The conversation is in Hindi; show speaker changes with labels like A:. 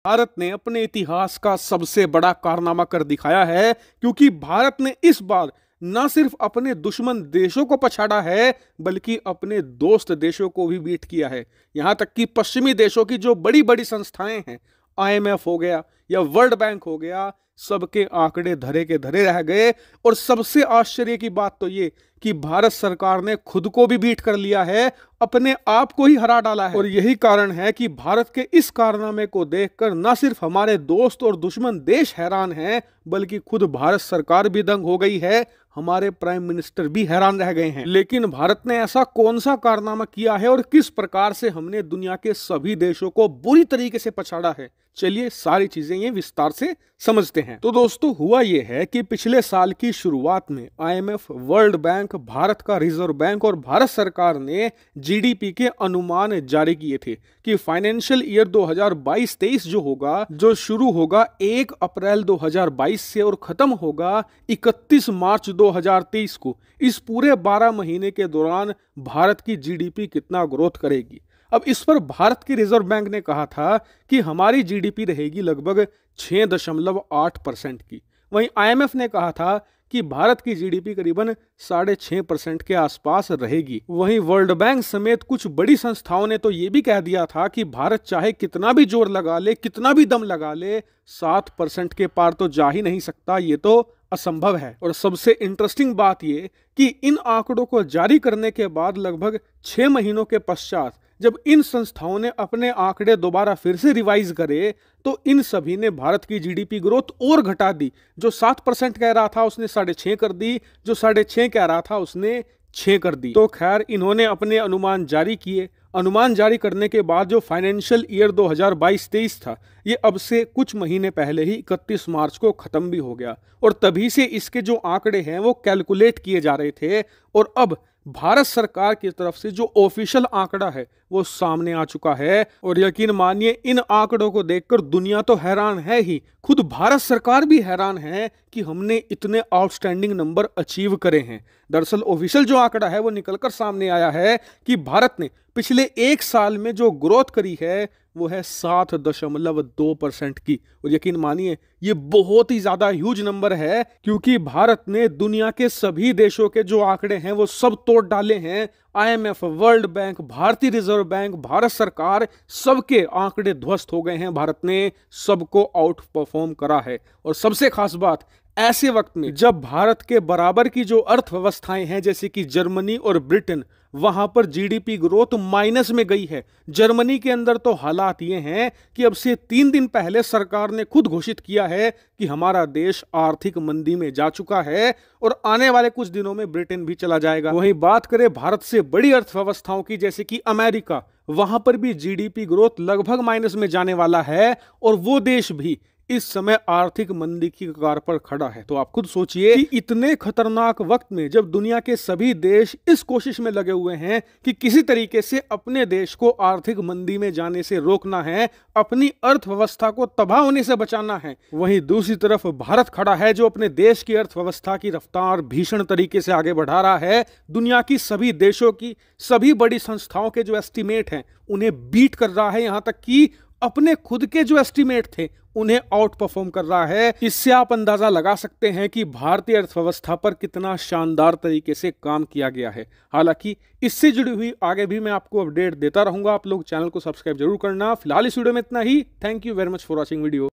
A: भारत ने अपने इतिहास का सबसे बड़ा कारनामा कर दिखाया है, क्योंकि भारत ने इस बार न सिर्फ अपने दुश्मन देशों को पछाड़ा है बल्कि अपने दोस्त देशों को भी बीट किया है। यहां तक कि पश्चिमी देशों की जो बड़ी बड़ी संस्थाएं हैं, IMF हो गया या वर्ल्ड बैंक हो गया, सबके आंकड़े धरे के धरे रह गए। और सबसे आश्चर्य की बात तो ये कि भारत सरकार ने खुद को भी बीट कर लिया है, अपने आप को ही हरा डाला है। और यही कारण है कि भारत के इस कारनामे को देखकर न सिर्फ हमारे दोस्त और दुश्मन देश हैरान हैं बल्कि खुद भारत सरकार भी दंग हो गई है, हमारे प्राइम मिनिस्टर भी हैरान रह गए हैं। लेकिन भारत ने ऐसा कौन सा कारनामा किया है और किस प्रकार से हमने दुनिया के सभी देशों को बुरी तरीके से पछाड़ा है, चलिए सारी चीजें ये विस्तार से समझते हैं। तो दोस्तों, हुआ ये है कि पिछले साल की शुरुआत में IMF, वर्ल्ड बैंक, भारत का रिजर्व बैंक और भारत सरकार ने GDP के अनुमान जारी किए थे कि फाइनेंशियल ईयर 2022-23 जो होगा, जो शुरू होगा 1 अप्रैल 2022 से और खत्म होगा 31 मार्च 2023 को, इस पूरे 12 महीने के दौरान भारत की GDP कितना ग्रोथ करेगी। अब इस पर भारत के रिजर्व बैंक ने कहा था कि हमारी GDP रहेगी लगभग 6.8% की। वहीं IMF ने कहा था कि भारत की GDP करीबन 6.5% के आसपास रहेगी। वहीं वर्ल्ड बैंक समेत कुछ बड़ी संस्थाओं ने तो ये भी कह दिया था कि भारत चाहे कितना भी जोर लगा ले, कितना भी दम लगा ले, 7% के पार तो जा ही नहीं सकता, ये तो असंभव है। और सबसे इंटरेस्टिंग बात ये कि इन आंकड़ों को जारी करने के बाद लगभग 6 महीनों के पश्चात जब इन संस्थाओं ने अपने आंकड़े दोबारा फिर से रिवाइज करे तो इन सभी ने भारत की GDP ग्रोथ और घटा दी। जो 7% कह रहा था उसने 6.5 कर दी, जो 6.5 कह रहा था उसने 6 कर दी। तो खैर, इन्होंने अपने अनुमान जारी किए। अनुमान जारी करने के बाद जो फाइनेंशियल ईयर 2022-23 था, ये अब से कुछ महीने पहले ही 31 मार्च को खत्म भी हो गया और तभी से इसके जो आंकड़े हैं वो कैलकुलेट किए जा रहे थे। और अब भारत सरकार की तरफ से जो ऑफिशियल आंकड़ा है वो सामने आ चुका है। और यकीन मानिए, इन आंकड़ों को देखकर दुनिया तो हैरान है ही, खुद भारत सरकार भी हैरान है कि हमने इतने आउटस्टैंडिंग नंबर अचीव करे हैं। दरअसल ऑफिशियल जो आंकड़ा है वो निकलकर सामने आया है कि भारत ने पिछले 1 साल में जो ग्रोथ करी है वो है 7.2% की। और यकीन मानिए, ये बहुत ही ज्यादा ह्यूज नंबर है, क्योंकि भारत ने दुनिया के सभी देशों के जो आंकड़े हैं वो सब तोड़ डाले हैं। IMF, वर्ल्ड बैंक, भारतीय रिजर्व बैंक, भारत सरकार, सबके आंकड़े ध्वस्त हो गए हैं। भारत ने सबको आउट परफॉर्म करा है। और सबसे खास बात, ऐसे वक्त में जब भारत के बराबर की जो अर्थव्यवस्थाएं हैं जैसे कि जर्मनी और ब्रिटेन, वहां पर GDP ग्रोथ माइनस में गई है। जर्मनी के अंदर तो हालात ये हैं कि अब से 3 दिन पहले सरकार ने खुद घोषित किया है कि हमारा देश आर्थिक मंदी में जा चुका है और आने वाले कुछ दिनों में ब्रिटेन भी चला जाएगा। वहीं बात करें भारत से बड़ी अर्थव्यवस्थाओं की जैसे कि अमेरिका, वहां पर भी GDP ग्रोथ लगभग माइनस में जाने वाला है और वो देश भी इस समय आर्थिक मंदी की कगार पर खड़ा है। तो आप खुद सोचिए कि इतने खतरनाक वक्त में जब दुनिया के सभी देश इस कोशिश में लगे हुए हैं कि किसी तरीके से अपने देश को आर्थिक मंदी में जाने से रोकना है, अपनी अर्थव्यवस्था को तबाह होने से बचाना है, वहीं दूसरी तरफ भारत खड़ा है जो अपने देश की अर्थव्यवस्था की रफ्तार भीषण तरीके से आगे बढ़ा रहा है। दुनिया की सभी देशों की सभी बड़ी संस्थाओं के जो एस्टिमेट हैं उन्हें बीट कर रहा है, यहां तक कि अपने खुद के जो एस्टिमेट थे उन्हें आउट परफॉर्म कर रहा है। इससे आप अंदाजा लगा सकते हैं कि भारतीय अर्थव्यवस्था पर कितना शानदार तरीके से काम किया गया है। हालांकि इससे जुड़ी हुई आगे भी मैं आपको अपडेट देता रहूंगा। आप लोग चैनल को सब्सक्राइब जरूर करना। फिलहाल इस वीडियो में इतना ही। Thank you very much for watching video.